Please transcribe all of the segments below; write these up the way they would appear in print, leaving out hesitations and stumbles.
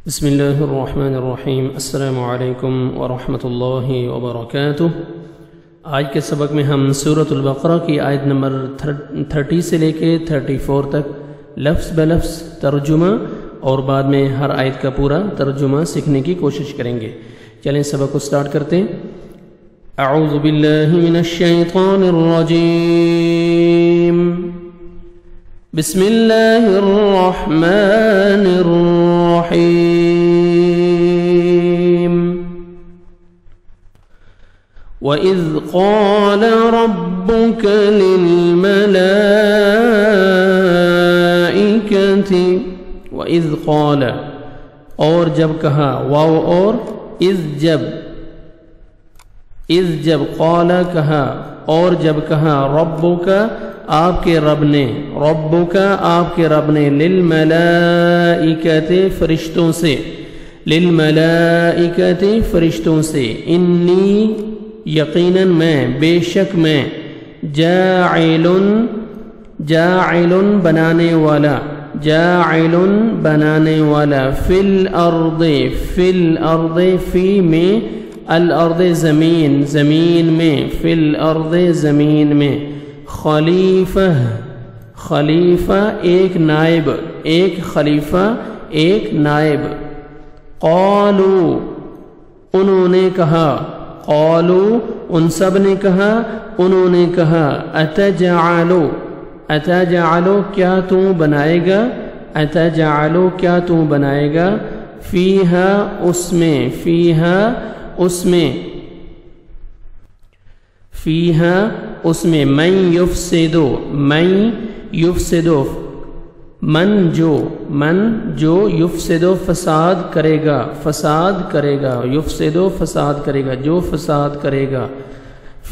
بسم اللہ الرحمن الرحیم۔ السلام علیکم ورحمۃ اللہ وبرکاتہ۔ آج کے سبق میں ہم سورۃ البقرہ کی آیت نمبر 30 سے لے کے 34 تک لفظ بلفظ ترجمہ اور بعد میں ہر آیت کا پورا ترجمہ سیکھنے کی کوشش کریں گے۔ چلیں سبق کو سٹارٹ کرتے ہیں۔ اعوذ باللہ من الشیطان الرجیم، بسم اللہ الرحمن الرحیم۔ وَإِذْ قَالَ رَبُّكَ لِلْمَلَائِكَةِ وَإِذْ قَالَ، اور جب کہا، واو اور اذ جب قال کہا، اور جب کہا، ربک آپ کے رب نے، ربک آپ کے رب نے، للملائکۃ فرشتوں سے، للملائکۃ فرشتوں سے، انی یقیناً میں، بے شک میں، جاعل بنانے والا، جاعل بنانے والا، فی الارض فی میں، الارض زمین، زمین میں، فی الارض زمین میں، خلیفہ ایک نائب، ایک خلیفہ ایک نائب۔ قالوا انہوں نے کہا، قالوا ان سب نے کہا، انہوں نے کہا، اتجعلو کیا تو بنائے گا، اتجعلو کیا تو بنائے گا، فیہا اس میں، فیہا اس میں، فیہا اس میں، من یفسدو من جو یفسدو فساد کرے گا، فساد کرے گا، یفسدو فساد کرے گا، جو فساد کرے گا،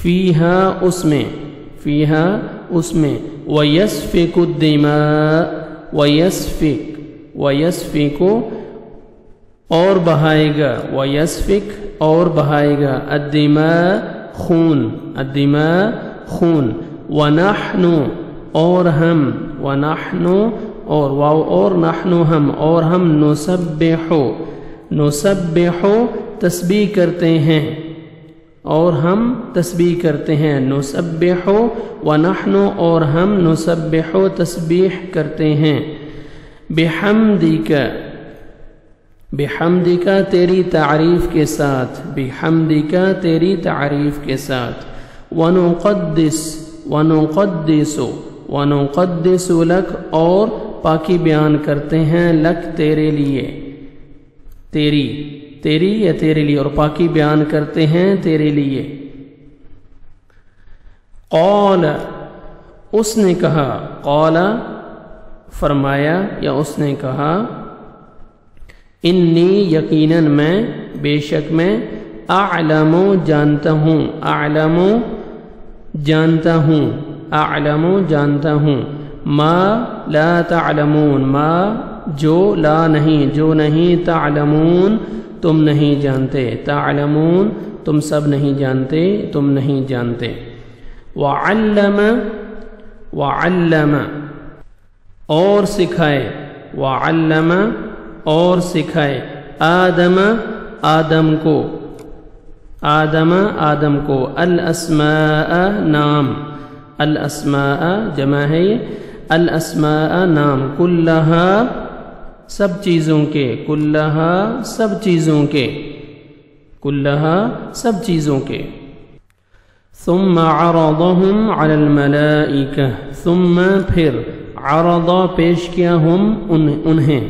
فیہا اس میں، فیہا اس میں، ویسفک الدماء، ویسفک اور بہائے گا، ویسفک اور بہائے گا، الدماء خون، الدماء خون، ونحن اور ہم، ونحن اور واو اور نحن ہم، اور ہم، نسبح تسبیح کرتے ہیں، اور ہم تسبیح کرتے ہیں، نسبح ونحن اور ہم، نسبح تسبیح کرتے ہیں، بحمدک تیری تعریف کے ساتھ، بحمدک تیری تعریف کے ساتھ، ونقدس لک اور پاکی بیان کرتے ہیں، لک تیرے لیے، تیری یا تیرے لیے، اور پاکی بیان کرتے ہیں تیرے لیے۔ قال اس نے کہا، قال فرمایا یا اس نے کہا، انی یقیناً میں، بے شک میں، اعلم جانتا ہوں، اعلم جانتا ہوں، اعلم جانتا ہوں، ما لا تعلمون ما جو لا نہیں، جو نہیں، تعلمون تم نہیں جانتے، تعلمون تم سب نہیں جانتے، تم نہیں جانتے۔ وعلم اور سکھائے، وعلم اور سکھائے، آدم کو، الاسماء نام، الاسماء جمع ہے، الاسماء نام، کلہا سب چیزوں کے، کلہا سب چیزوں کے، کلہا سب چیزوں کے۔ ثم عرضهم على الملائکہ، ثم پھر، عرض پیش کیا، ہم انہیں،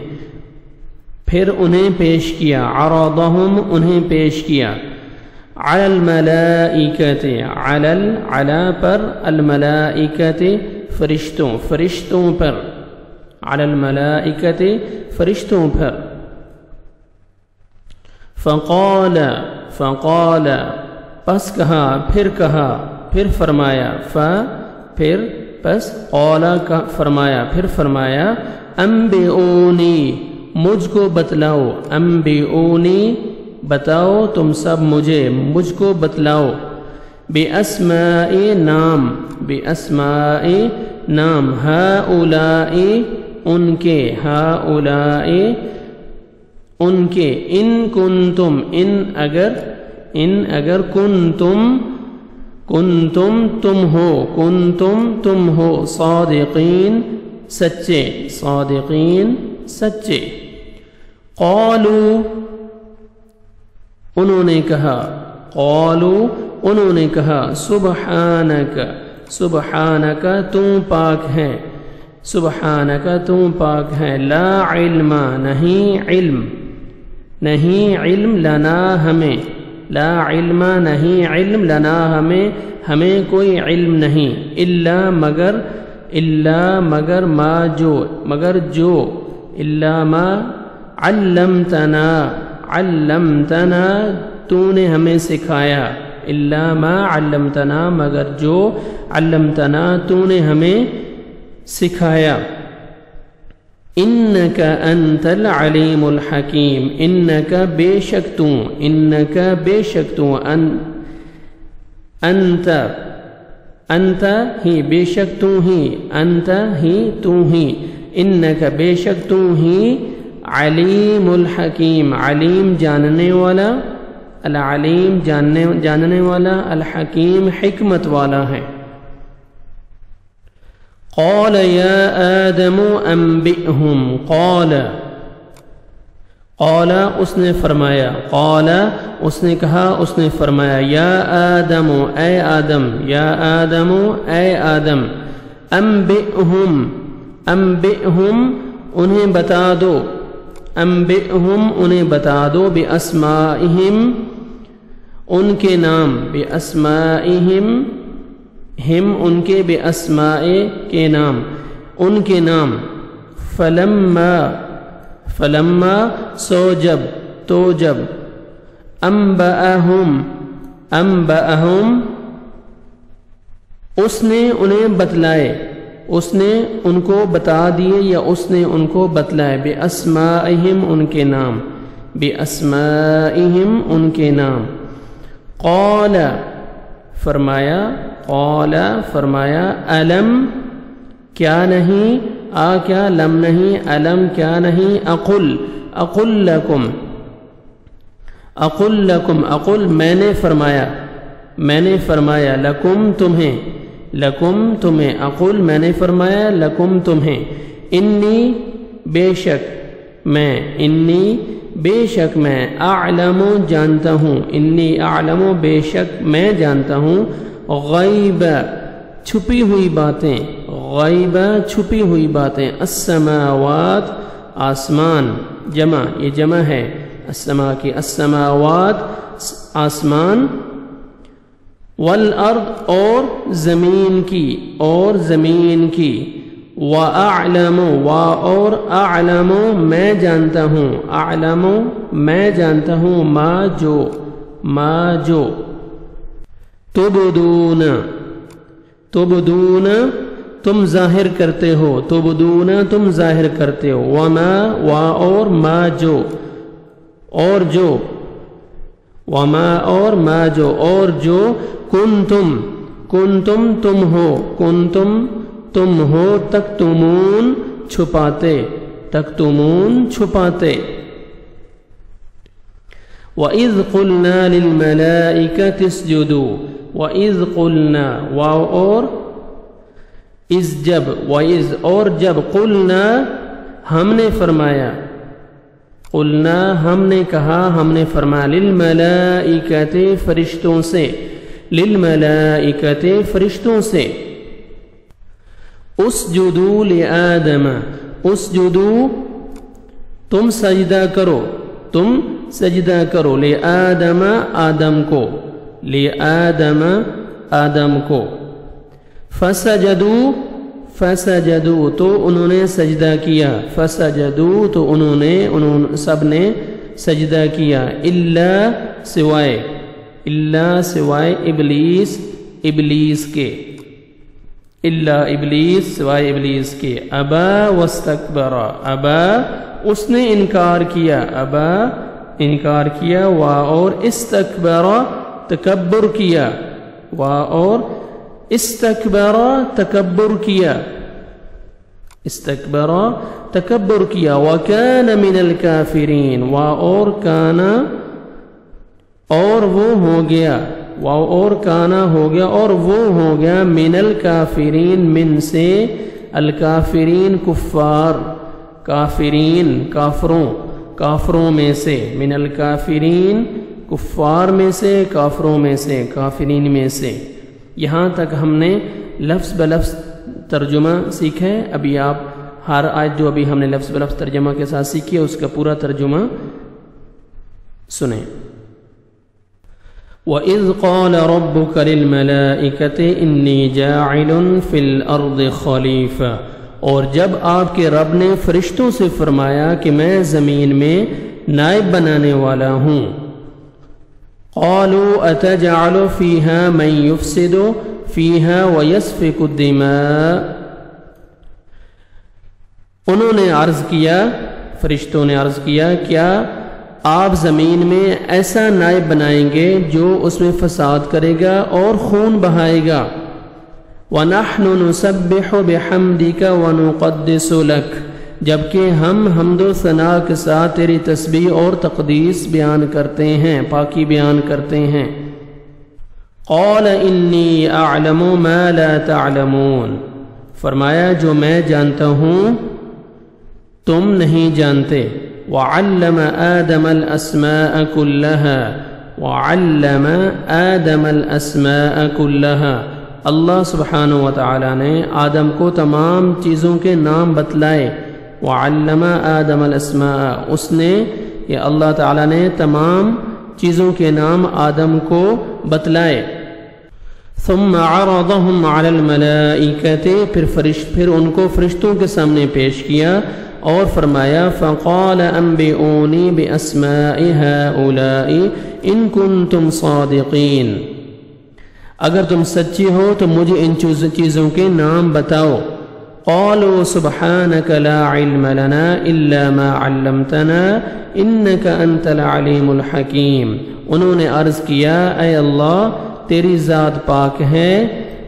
پھر انہیں پیش کیا، عرضهم انہیں پیش کیا، علی الملائکۃ، علی پر، الملائکۃ فرشتوں پر، علی الملائکۃ فرشتوں پر۔ فقال پس کہا، پھر فرمایا، پھر پس قال فرمایا، پھر فرمایا، انبئونی مجھ کو بتلاؤ، انبئونی بتاؤ تم سب مجھے، مجھ کو بتلاؤ، باسماء نام، باسماء نام، ہؤلاء ان کے، ہؤلاء ان کے ان کنتم ان اگر کنتم تم ہو صادقین سچے قالوا انہوں نے کہا سبحانک تو پاک ہے لا علم نہیں علم لنا ہمیں کوئی علم نہیں الا مگر ما علمتنا تو نے ہمیں سکھایا الا ما علمتنا مگر جو علمتنا تو نے ہمیں سکھایا انک انت العلیم الحکیم انک بے شک تو انت ہی بے شک تو ہی انک بے شک تو ہی علیم الحکیم علیم جاننے والا العلیم جاننے والا الحکیم حکمت والا ہے قال یا آدم انبئہم قال اس نے فرمایا یا آدم اے آدم انبئہم انہیں بتا دو باسمائہم ان کے نام ان کے باسماء کے نام ان کے نام فلما سو جب انبأہم اس نے انہیں بتلائے اس نے ان کو بتا دیے یا اس نے ان کو بتلائے باسمائہم ان کے نام قال فرمایا الم کیا نہیں کیا لم نہیں الم کیا نہیں اقل لکم میں نے فرمایا لکم تمہیں اقل میں نے فرمایا لکم تمہیں انی بے شک میں اعلم جانتا ہوں بے شک میں جانتا ہوں غیب چھپی ہوئی باتیں السماوات آسمان یہ جمع ہے السماء کی السماوات آسمان والارض اور زمین کی وَأَعْلَمُ اور اعلم میں جانتا ہوں ما جو تبدون تم ظاہر کرتے ہو وما اور ما جو وما اور ما جو اور جو کنتم تم ہو تکتمون چھپاتے وَإِذْ قُلْنَا لِلْمَلَائِكَةِ اسْجُدُوا وَإِذْ قُلْنَا اور جب قُلْنَا ہم نے فرمایا ہم نے کہا ہم نے فرمایا لِلْمَلَائِكَةِ فرشتوں سے اسجدوا لآدم اسجدوا تم سجدہ کرو لآدم آدم کو فسجدوا تو انہوں نے سجدہ کیا تو انہوں نے سب نے سجدہ کیا الا سوائے ابلیس کے سوائے ابلیس کے ابا واستکبر اس نے انکار کیا اور استکبر تکبر کیا استکبرا تکبر کیا، وکان من الکافرین اور کانا اور وہ ہو گیا، اور کانا ہو گیا اور وہ ہو گیا من الکافرین من سے، الکافرین کفار، کافرین کافروں میں سے، من الکافرین کفار میں سے، کافروں میں سے، کافرین میں سے۔ یہاں تک ہم نے لفظ بلفظ ترجمہ سیکھا ہے۔ ابھی آپ ہر آیت جو ابھی ہم نے لفظ بلفظ ترجمہ کے ساتھ سیکھی ہے اس کا پورا ترجمہ سنیں۔ وَإِذْ قَالَ رَبُّكَ لِلْمَلَائِكَةِ إِنِّي جَاعِلٌ فِي الْأَرْضِ خَلِيفَةً، اور جب آپ کے رب نے فرشتوں سے فرمایا کہ میں زمین میں نائب بنانے والا ہوں۔ قَالُوا أَتَجْعَلُ فِيهَا مَن يُفْسِدُ فِيهَا وَيَسْفِكُ الدِّمَاءَ، انہوں نے عرض کیا، فرشتوں نے عرض کیا، کیا آپ زمین میں ایسا نائب بنائیں گے جو اس میں فساد کرے گا اور خون بہائے گا؟ وَنَحْنُ نُسَبِّحُ بِحَمْدِكَ وَنُقَدِّسُ لَكَ، جبکہ ہم حمد و ثناء کے ساتھ تیری تسبیح اور تقدیس بیان کرتے ہیں، پاکی بیان کرتے ہیں۔ قَالَ إِنِّي أَعْلَمُ مَا لَا تَعْلَمُونَ، فرمایا جو میں جانتا ہوں تم نہیں جانتے۔ وَعَلَّمَ آدَمَ الْأَسْمَاءَ كُلَّهَا، وَعَلَّمَ آدَمَ الْأَسْمَاءَ كُلَّهَا، اللہ سبحانہ وتعالی نے آدم کو تمام چیزوں کے نام بتلائے۔ وَعَلَّمَ آدَمَ الْأَسْمَاءَ، اس نے یہ اللہ تعالی نے تمام چیزوں کے نام آدم کو بتلائے۔ ثم عرضهم على الملائکۃ، پھر ان کو فرشتوں کے سامنے پیش کیا اور فرمایا فقال انبئونی باسماء هؤلاء ان کنتم صادقین، اگر تم سچی ہو تو مجھے ان چیزوں کے نام بتاؤ۔ قالوا سبحانك لا علم لنا الا ما علمتنا انك انت العلیم الحکیم، انہوں نے عرض کیا اے اللہ تیری ذات پاک ہے،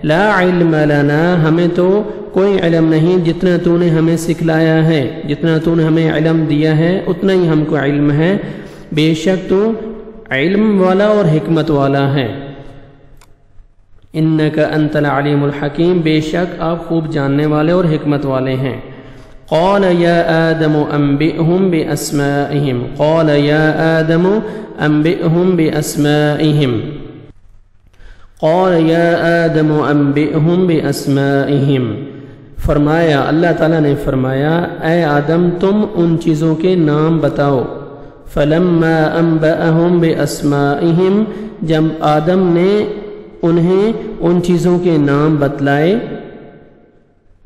لا علم لنا ہمیں تو کوئی علم نہیں، جتنا تو نے ہمیں سکھلایا ہے، جتنا تو نے ہمیں علم دیا ہے اتنا ہی ہم کو علم ہے، بے شک تو علم والا اور حکمت والا ہے۔ انک انت العلیم الحکیم، بے شک آپ خوب جاننے والے اور حکمت والے ہیں۔ قال یا آدم انبئهم باسمائهم، قال یا آدم انبئهم باسمائهم، قال یا آدم انبئهم باسمائهم، فرمایا اللہ تعالیٰ نے فرمایا اے آدم تم ان چیزوں کے نام بتاؤ۔ فلما انبأهم باسمائهم، جب آدم نے انہیں ان چیزوں کے نام بتلائے،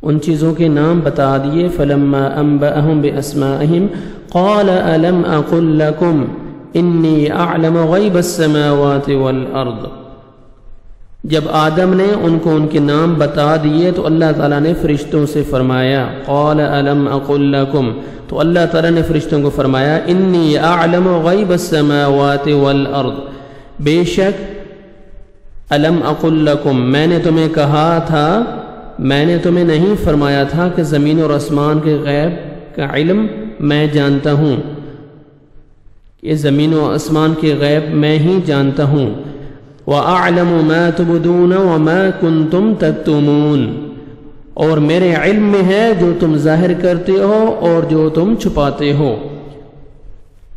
ان چیزوں کے نام بتا دیے، فلما انبأهم باسمائهم قال الم اقل لكم انی اعلم غیب السماوات والارض، جب آدم نے ان کو ان کے نام بتا دیے تو اللہ تعالیٰ نے فرشتوں سے فرمایا قال الم اقل لكم، تو اللہ تعالیٰ نے فرشتوں کو فرمایا انی اعلم غیب السماوات والارض، بے شک الم اقل لكم میں نے تمہیں کہا تھا، میں نے تمہیں نہیں فرمایا تھا کہ زمین اور آسمان کے غیب کا علم میں جانتا ہوں، یہ زمین و آسمان کے غیب میں ہی جانتا ہوں۔ وَأَعْلَمُ مَا تُبْدُونَ وَمَا كُنْتُمْ تَكْتُمُونَ، اور میرے علم میں ہے جو تم ظاہر کرتے ہو اور جو تم چھپاتے ہو۔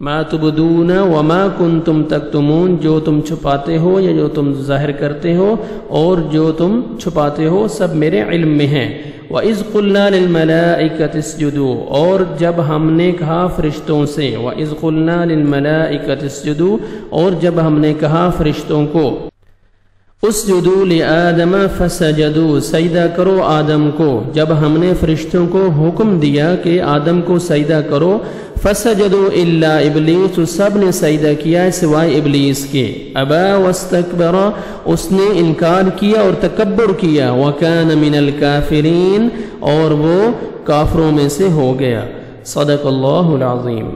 ما تبدون وما کنتم تکتمون، جو تم چھپاتے ہو یا جو تم ظاہر کرتے ہو اور جو تم چھپاتے ہو سب میرے علم میں ہیں۔ وَإِذْ قُلْنَا لِلْمَلَائِكَةِ اسْجُدُوا، اور جب ہم نے کہا فرشتوں سے، وَإِذْ قُلْنَا لِلْمَلَائِكَةِ اسْجُدُوا، اور جب ہم نے کہا فرشتوں کو اسجدوا لآدم فسجدوا، سجدہ کرو آدم کو، جب ہم نے فرشتوں کو حکم دیا کہ آدم کو سجدہ کرو، فسجدوا الا ابلیس، سب نے سجدہ کیا سوائے ابلیس کے، ابا واستکبر، اس نے انکار کیا اور تکبر کیا، وکان من الکافرین، اور وہ کافروں میں سے ہو گیا۔ صدق اللہ العظیم۔